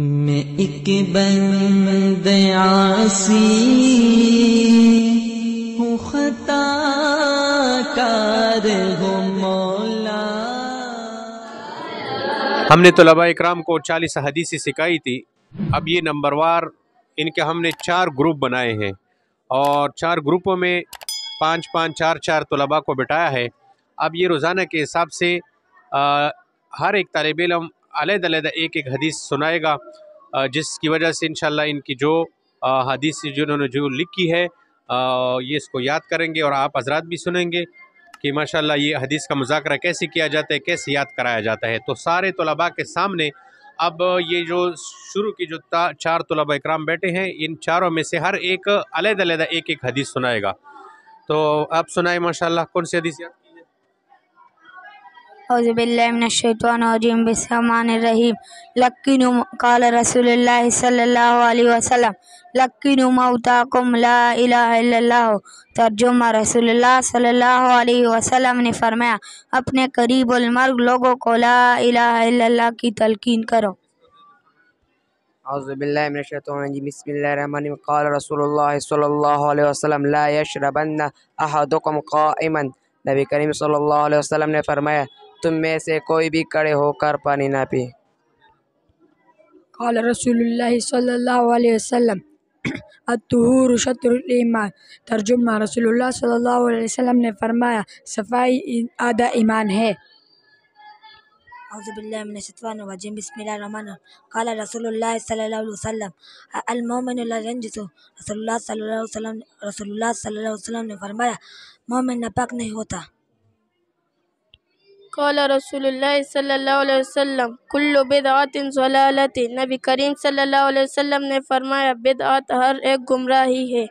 میں ایک بند عاصی ہوں، خطا کار ہوں مولا۔ ہم نے طلباء اکرام کو 40 حدیثیں سکھائی تھی۔ اب یہ نمبر وار ان کے ہم نے 4 گروپ بنائے ہیں، اور 4 گروپوں میں 5 4 طلباء کو بٹھایا ہے۔ اب یہ روزانہ کے حساب سے ہر ایک طالب علم علیحدہ علیحدہ ایک حدیث سنائے گا، جس کی وجہ سے انشاءاللہ ان کی جو حدیث جنہوں نے جو لکھی ہے یہ اس کو یاد کریں گے، اور آپ حضرات بھی سنیں گے کہ ماشاءاللہ یہ حدیث کا مذاکرہ کیسے کیا جاتا ہے، کیسے یاد کرایا جاتا ہے۔ تو سارے طلباء کے سامنے اب یہ جو شروع کی جو 4 طلباء اکرام بیٹھے ہیں، ان چاروں میں سے ہر ایک علیحدہ علیحدہ ایک حدیث سنائے گا۔ تو آپ سنائیں ماشاءاللہ، کون سی حدیث یاد کی ہے؟ اعوذ باللہ من الشیطان الرجیم، بسم اللہ الرحمن الرحیم۔ لقنوا قال رسول اللہ صلی اللہ علیہ وسلم، لقنوا موتاکم لا الہ الا اللہ۔ ترجمہ، رسول اللہ صلی اللہ علیہ وسلم نے فرمایا، اپنے قریب المرگ لوگوں کو لا الہ الا اللہ کی تلقین کرو۔ اعوذ باللہ من الشیطان الرجیم، بسم اللہ الرحمن الرحیم۔ قال رسول اللہ صلی اللہ علیہ وسلم، لا یشربن احدکم قائما۔ نبی کریم صلی اللہ علیہ وسلم نے فرمایا، تم میں سے کوئی بھی کھڑے ہو کر پانی نہ پی۔ قال رسول اللہ صلی اللہ علیہ وسلم، الطہور شطر الایمان۔ ترجمہ، رسول اللہ صلی اللہ علیہ وسلم نے فرمایا، صفائی آدھا ایمان ہے۔ اعوذ باللہ من الشیطان الرجیم، بسم اللہ الرحمن الرحیم۔ قال رسول اللہ صلی اللہ علیہ وسلم، المومن لا ینجس۔ رسول اللہ صلی اللہ علیہ وسلم نے فرمایا، مومن ناپاک نہیں ہوتا۔ قال رسول اللہ صلی اللہ علیہ وسلم، کل بدعت ضلالت۔ نبی کریم صلی اللہ علیہ وسلم نے فرمایا، بدعت ہر ایک گمراہی ہے۔